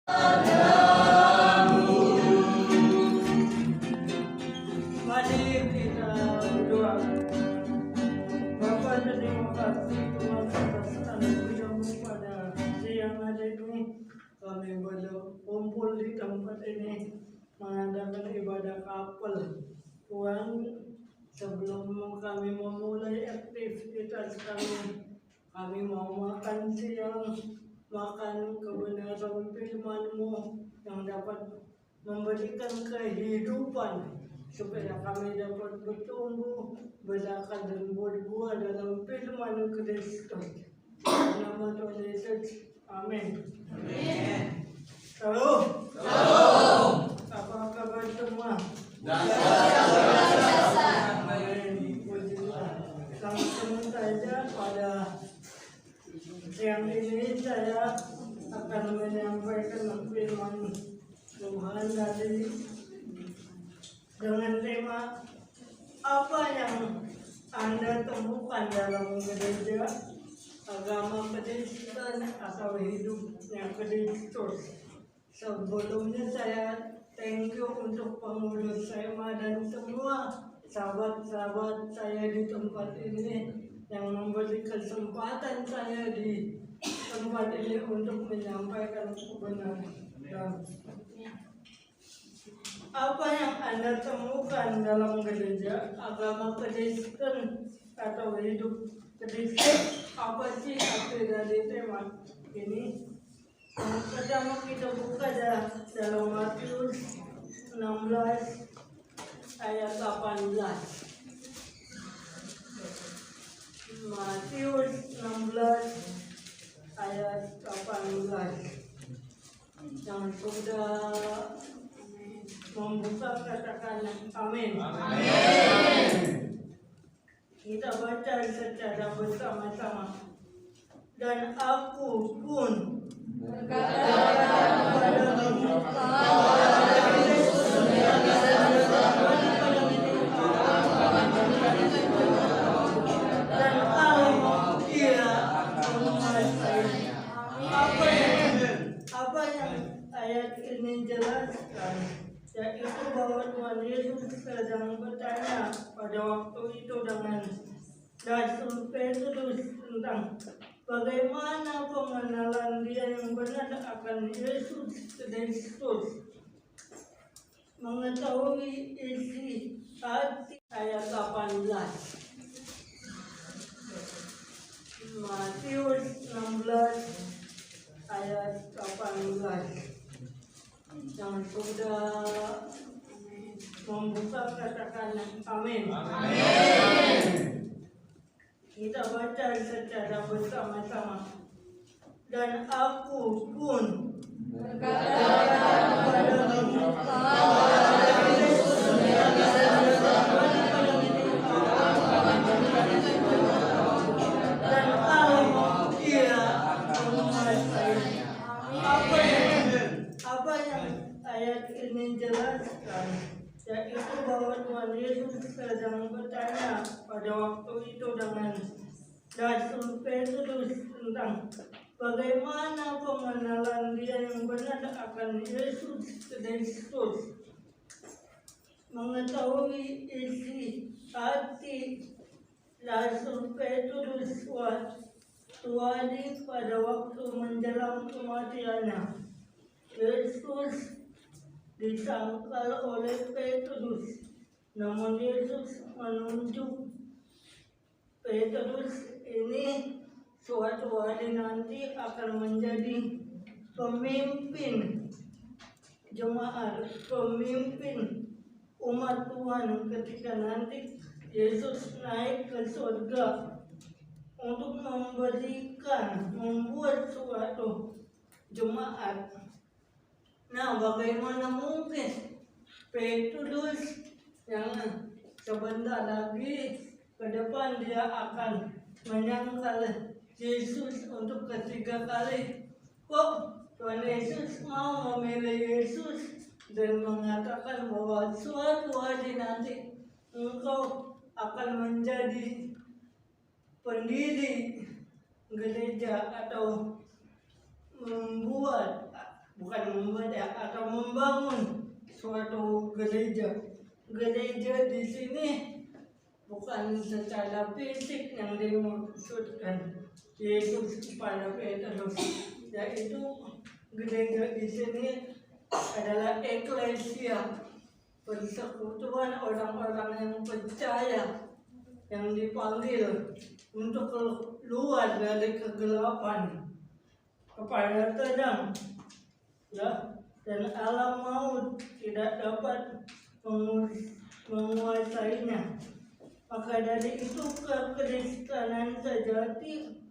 Mari kita berdoa. Bapa, terima kasih Tuhan atas anugerah-Mu pada siang hari ini. Kami berkumpul di tempat ini mengadakan ibadah kapel. Tuhan, sebelum kami memulai aktivitas kami mau makan siang, makan kebenaran firman-Mu yang dapat memberikan kehidupan supaya kami dapat bertumbuh, berakar dan berbuah dalam firman Kristus. Dalam nama Tuhan Yesus, amin. Amin. Shalom. Shalom. Apa kabar semua? Amin. Pujilah. Langsung saja pada siang ini saya akan menyampaikan firman Tuhan dari dengan tema apa yang Anda temukan dalam gereja agama Kristen atau hidupnya Kristus. Sebelumnya saya thank you untuk pengurus SEMA dan semua sahabat-sahabat saya di tempat ini yang memberi kesempatan saya di tempat ini untuk menyampaikan kebenaran. Apa yang Anda temukan dalam gereja agama Kristen atau hidup Kristen? Apa sih arti dari tema ini? Yang pertama kita buka dalam Matius 16 ayat 18. Matius 16 ayat 18. Yang sudah membuka katakan amin. Amin. Kita baca secara bersama-sama. Dan aku pun berkata kepadamu, dan Allah tidak menguasai. Apa yang ayat ini jelaskan, yaitu bahwa Tuhan Yesus sedang bertanya pada waktu itu dengan Rasul Petrus tentang bagaimana pengenalan dia yang benar akan Yesus Kristus. Mengetahui isi hati ayat 18. Matius 16 ayat 18. Yang sudah membuka katakan amin. Amin. Kita baca secara bersama-sama. Dan aku pun berkata kepadamu, dan Allah tidak menguasai. Apa yang ayat ini jelaskan, yaitu bahwa Tuhan Yesus sedang bertanya pada waktu itu dengan Rasul Petrus tentang bagaimana pengenalan dia yang benar akan Yesus Kristus. Mengetahui isi hati Rasul Petrus waktu pada waktu menjelang kematiannya. Yesus disangkal oleh Petrus, namun Yesus menunjuk Petrus ini suatu hari nanti akan menjadi pemimpin jemaat, pemimpin umat Tuhan ketika nanti Yesus naik ke surga untuk membuat suatu jemaat. Nah, bagaimana mungkin Petrus yang sebentar lagi ke depan dia akan menyangkal Yesus untuk ketiga kali? Kok Tuhan Yesus mau memilih Yesus dan mengatakan bahwa suatu hari nanti engkau akan menjadi pendiri gereja atau membuat bukan membuat ya, atau membangun suatu gereja. Gereja di sini bukan secara fisik yang dimaksudkan Yesus kepada Petrus, yaitu gereja di sini adalah eklesia, persekutuan orang-orang yang percaya yang dipanggil untuk keluar dari kegelapan kepada terang, ya, dan alam maut tidak dapat menguasainya. Maka dari itu kekristenan sejati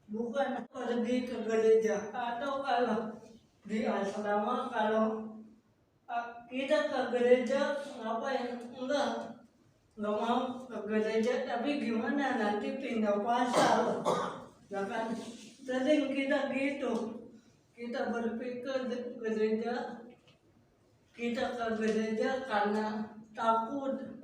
bukan pergi ke gereja atau kalau di asrama, kalau kita ke gereja ngapain? Enggak mau ke gereja, tapi gimana nanti pindah pasal, ya kan? Sering kita gitu, kita berpikir gereja, kita ke gereja karena takut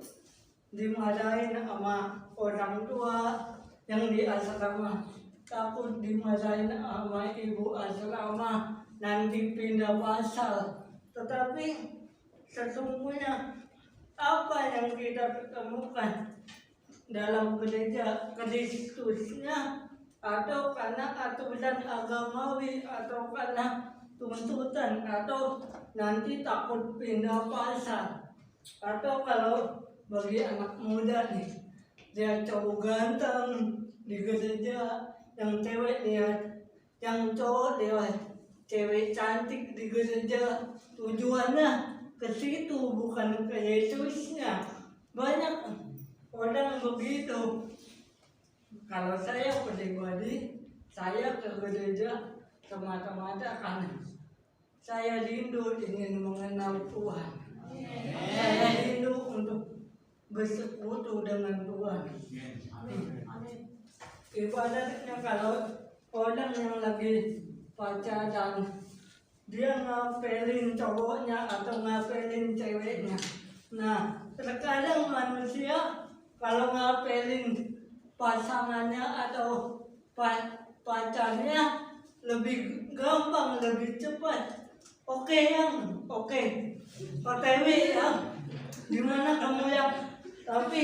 dimarahin sama orang tua yang di asrama, takut dimarahin sama ibu asrama, nanti pindah pasal. Tetapi sesungguhnya apa yang kita temukan dalam gereja Kristusnya, atau karena aturan agamawi, atau karena tuntutan, atau nanti takut pindah pasal, atau kalau bagi anak muda nih, dia cowok ganteng di gereja, yang cewek lihat, yang cowok lihat cewek cantik di gereja, tujuannya ke situ bukan ke Yesusnya. Banyak orang begitu. Kalau saya pribadi, saya ke gereja semata-mata karena saya rindu ingin mengenal Tuhan. Saya rindu untuk bersekutu dengan Tuhan. Ibaratnya kalau orang yang lagi pacaran, dia ngapelin cowoknya atau ngapelin ceweknya. Nah, terkadang manusia kalau ngapelin pasangannya atau pacarnya lebih gampang, lebih cepat. Oke yang, oke, OTW yang, gimana kamu yang? Tapi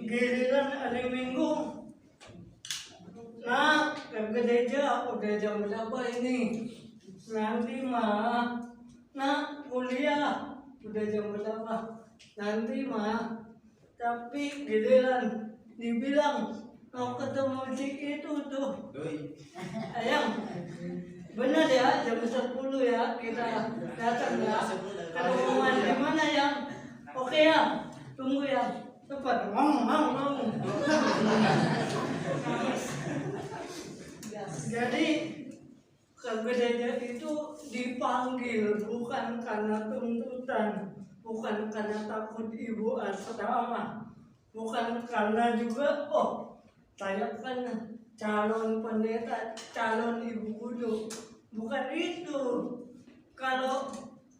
giliran hari Minggu, nah ke gereja udah jam berapa ini? Nanti mah, nah kuliah udah jam berapa? Nanti mah. Tapi giliran dibilang mau ketemu si itu tuh, ayang, benar ya jam 10 ya kita datang ya. Ketemuan di mana yang? Oke ya, tunggu ya, cepat, mau. Jadi ke gereja itu dipanggil bukan karena tuntutan, bukan karena takut ibu asrama, bukan karena juga saya kan calon pendeta, calon ibu guru, bukan itu. Kalau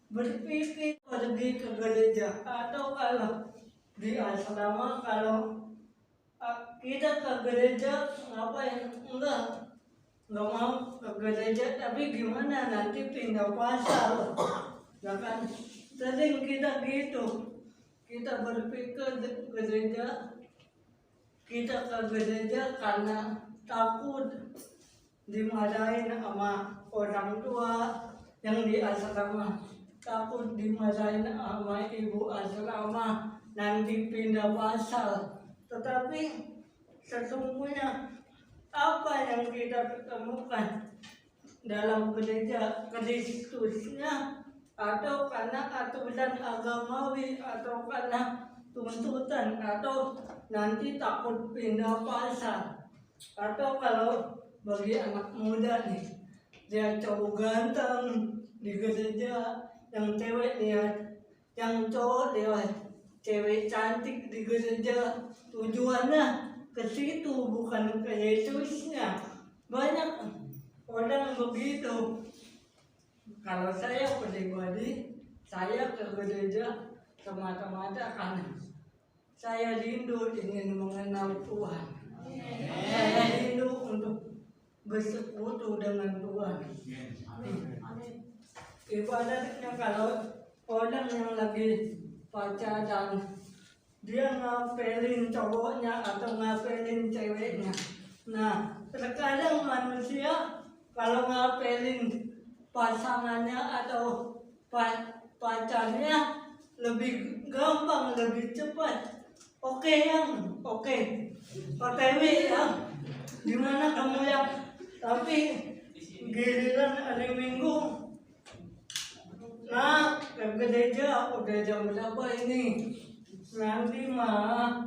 berpikir pergi ke gereja atau kalau di asrama, kalau kita ke gereja ngapain? Enggak mau ke gereja, tapi gimana nanti pindah pasal, ya kan? Sering kita gitu, kita berpikir gereja, kita ke gereja karena takut dimarahin sama orang tua yang di asrama, takut dimarahin sama ibu asrama, nanti pindah pasal. Tetapi sesungguhnya apa yang kita temukan dalam gereja Kristusnya, atau karena aturan agamawi, atau karena tuntutan, atau nanti takut pindah pasal, atau kalau bagi anak muda nih, dia cowok ganteng di gereja, yang cewek lihat, yang cowok lihat cewek cantik di gereja, tujuannya ke situ bukan ke Yesusnya. Banyak orang begitu. Kalau saya pribadi, saya ke gereja semata-mata karena saya rindu ingin mengenal Tuhan. Saya rindu untuk bersekutu dengan Tuhan. ibaratnya kalau orang yang lagi pacaran dia ngapelin cowoknya atau ngapelin ceweknya. Nah, terkadang manusia kalau ngapelin pasangannya atau pacarnya lebih gampang, lebih cepat. Oke yang, oke, OTW yang, gimana kamu yang, tapi giliran hari Minggu, nah ke gereja udah jam berapa ini? Nanti mah,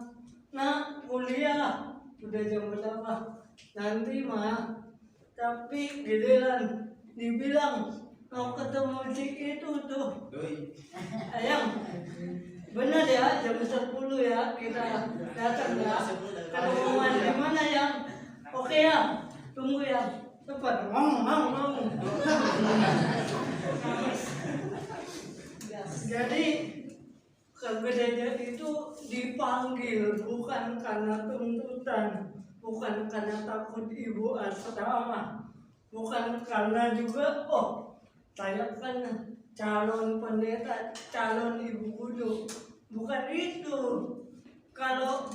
nah kuliah udah jam berapa? Nanti mah, tapi giliran dibilang mau ketemu si itu tuh, ayang, benar ya jam 10 ya kita datang ya. Ketemuan di mana yang? Oke ya, tunggu ya, cepat, mau. Jadi ke gereja itu dipanggil bukan karena tuntutan, bukan karena takut ibu asrama, bukan karena juga saya kan calon pendeta, calon ibu guru, bukan itu. Kalau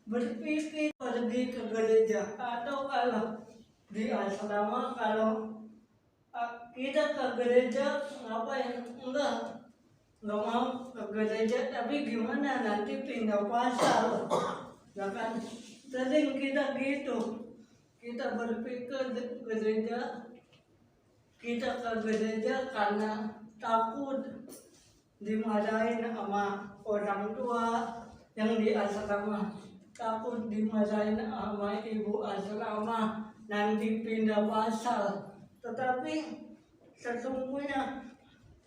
berpikir pergi ke gereja atau kalau di asrama, kalau kita ke gereja ngapain? Nggak mau ke gereja, tapi gimana nanti pindah pasal, ya kan? Sering kita gitu, kita berpikir gereja, kita ke gereja karena takut dimarahin sama orang tua yang di asrama, takut dimarahin sama ibu asrama, nanti pindah pasal. Tetapi sesungguhnya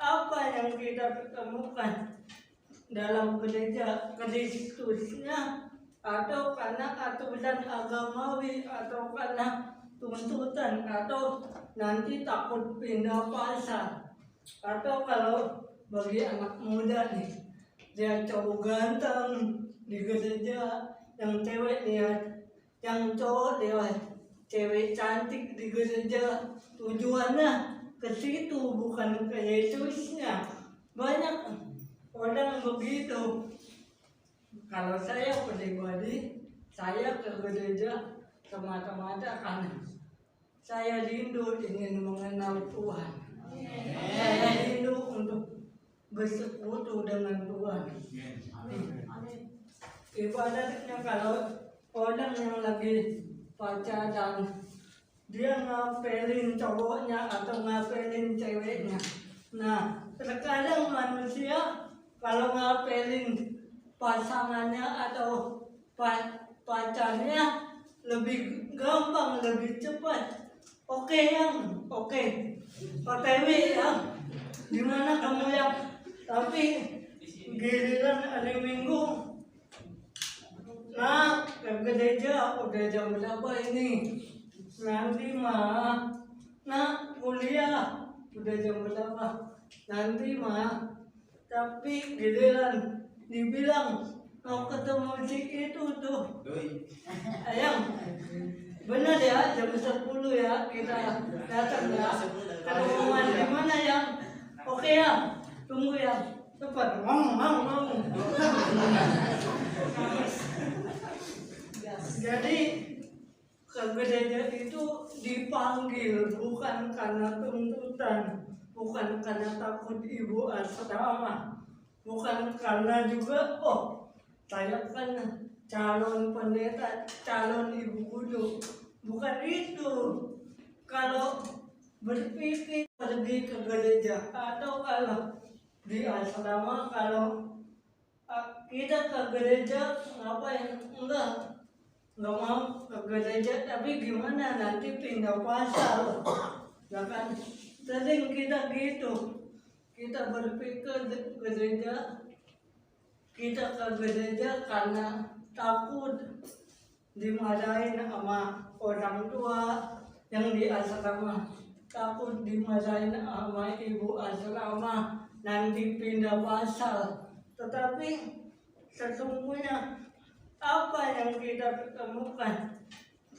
apa yang kita temukan dalam gereja, Kristusnya, atau karena aturan agamawi, atau karena tuntutan, atau nanti takut pindah pasal, atau kalau bagi anak muda nih, dia cowok ganteng di gereja, yang cewek lihat, yang cowok lihat cewek cantik di gereja, tujuannya ke situ bukan ke Yesusnya. Banyak orang begitu. Kalau saya pribadi, saya ke gereja semata-mata karena saya rindu ingin mengenal Tuhan. Saya rindu untuk bersekutu dengan Tuhan. Ibaratnya kalau orang yang lagi pacaran, dia ngapelin cowoknya atau ngapelin ceweknya. Nah, terkadang manusia kalau ngapelin pasangannya atau pacarnya lebih gampang, lebih cepat. Oke yang, oke, OTW yang, gimana kamu yang, tapi giliran hari Minggu, nah ke gereja udah jam berapa ini? Nanti mah, nah kuliah udah jam berapa? Nanti mah, tapi giliran dibilang mau ketemu si itu tuh, ayang, benar ya jam 10 ya kita datang ya. Ketemuan di mana yang? Oke ya, tunggu ya, cepat, mau. Jadi ke gereja itu dipanggil bukan karena tuntutan, bukan karena takut ibu asrama, bukan karena juga saya kan calon pendeta, calon ibu guru, bukan itu. Kalau berpikir pergi ke gereja atau kalau di asrama, kalau kita ke gereja ngapain? Nggak mau ke gereja, tapi gimana nanti pindah pasal, ya kan? Sering kita gitu, kita berpikir gereja, kita ke gereja karena takut dimarahin sama orang tua yang di asrama, takut dimarahin sama ibu asrama, nanti pindah pasal. Tetapi sesungguhnya apa yang kita temukan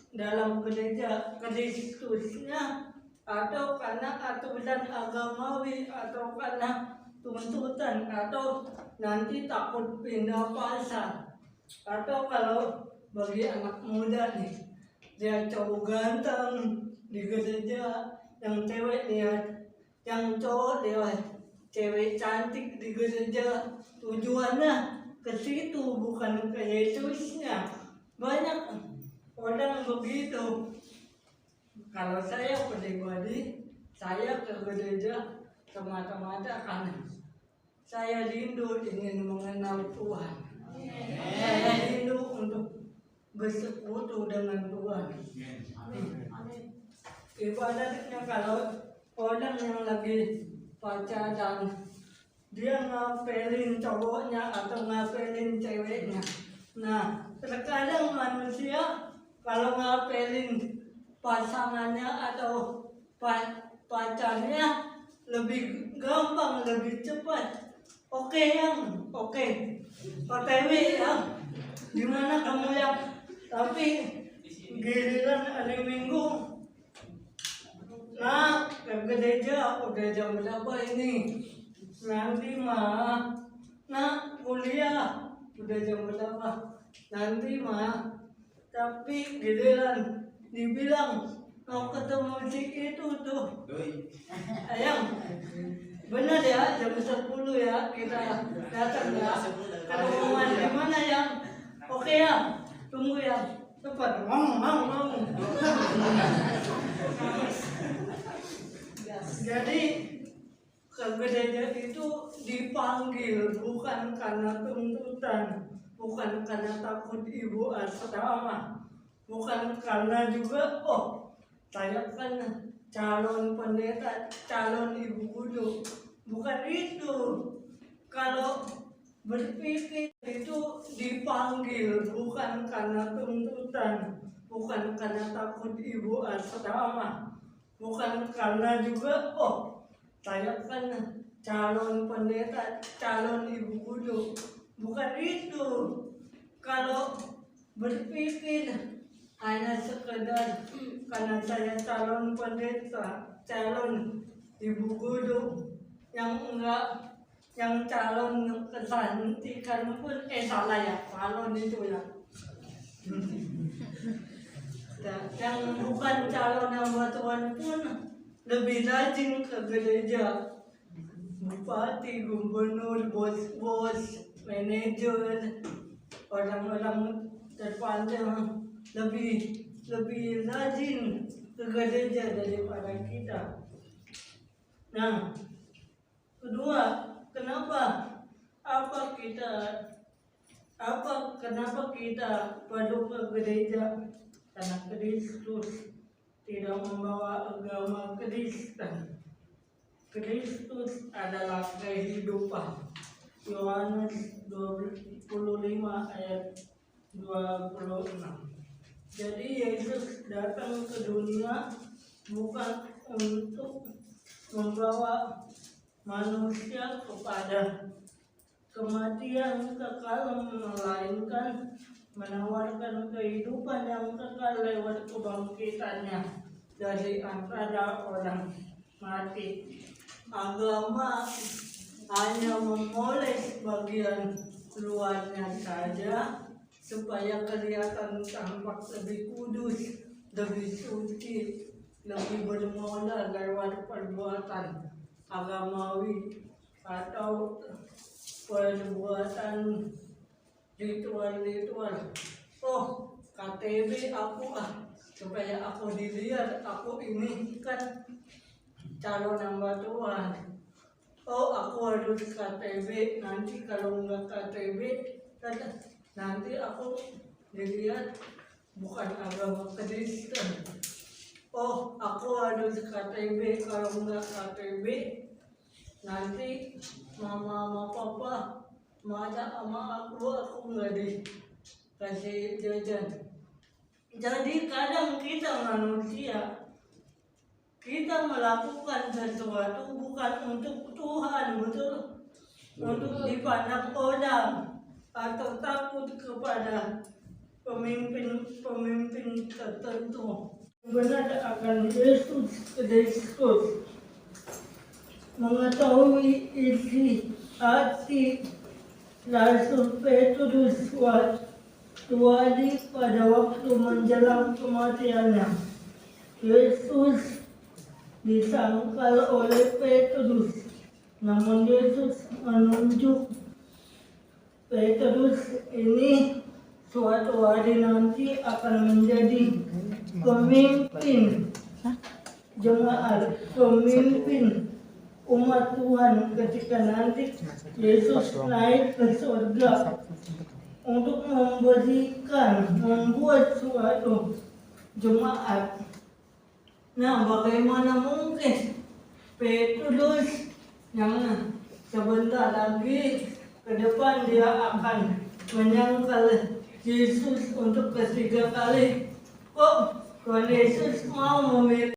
dalam gereja, Kristusnya, atau karena aturan agamawi, atau karena tuntutan, atau nanti takut pindah pasar, atau kalau bagi anak muda nih, dia cowok ganteng di gereja, yang cewek lihat, yang cowok lihat cewek cantik di gereja, tujuannya ke situ bukan ke Yesusnya. Banyak orang begitu. Kalau saya pribadi, saya ke gereja semata-mata karena saya rindu ingin mengenal Tuhan. Saya rindu untuk bersekutu dengan Tuhan. Ibaratnya kalau orang yang lagi pacaran, dia ngapelin cowoknya atau ngapelin ceweknya. Nah, terkadang manusia kalau ngapelin pasangannya atau pacarnya lebih gampang, lebih cepat. Oke yang, oke, OTW yang, gimana kamu yang? Tapi giliran hari Minggu, nah ke gereja udah jam berapa ini? Nanti mah, nah kuliah udah jam berapa? Nanti mah, tapi giliran dibilang mau ketemu si itu tuh, ayang, bener ya jam 10 ya kita datang ya. Ketemuan di mana yang? Oke ya, tunggu ya, cepat, mau. Jadi ke gereja itu dipanggil bukan karena tuntutan, bukan karena takut ibu asrama, bukan karena juga saya kan calon pendeta, calon ibu guru, bukan itu. Kalau berpikir itu dipanggil bukan karena tuntutan, bukan karena takut ibu asrama, bukan karena juga saya kan calon pendeta, calon ibu guru, bukan itu. Kalau berpikir hanya sekedar karena saya calon pendeta, calon ibu guru, yang enggak, yang calon kesantikan pun salah ya, calon itu ya. Yang bukan calon hamba Tuhan pun lebih rajin ke gereja. Bupati, gubernur, bos-bos, manajer, orang-orang terpandang lebih rajin ke gereja daripada kita. Nah, kedua, kenapa kita perlu ke gereja? Karena Kristus tidak membawa agama Kristen. Kristus adalah kehidupan. Yohanes 25 ayat 26. Jadi Yesus datang ke dunia bukan untuk membawa manusia kepada kematian kekal, melainkan menawarkan kehidupan yang kekal lewat kebangkitannya dari antara orang mati. Agama hanya memoles bagian luarnya saja supaya kelihatan tampak lebih kudus, lebih suci, lebih bermoral lewat perbuatan agamawi atau perbuatan ritual. KTP aku supaya aku dilihat, aku ini kan calon hamba Tuhan. Aku harus KTP, nanti kalau nggak KTP nanti aku dilihat bukan agama Kristen. Aku harus KTP, kalau nggak KTP nanti mama papa marah sama aku nggak dikasih jajan. Jadi kadang kita manusia, kita melakukan sesuatu bukan untuk Tuhan, betul, untuk dipandang orang atau takut kepada pemimpin tertentu. benar akan Yesus Kristus, mengetahui isi hati Rasul Petrus waktu pada waktu menjelang kematiannya. Yesus disangkal oleh Petrus, namun Yesus menunjuk Petrus ini suatu hari nanti akan menjadi pemimpin jemaat, pemimpin umat Tuhan ketika nanti Yesus naik ke surga untuk membuat suatu jemaat. Nah, bagaimana mungkin Petrus yang sebentar lagi ke depan dia akan menyangkal Yesus untuk ketiga kali, kok Tuhan Yesus mau memilih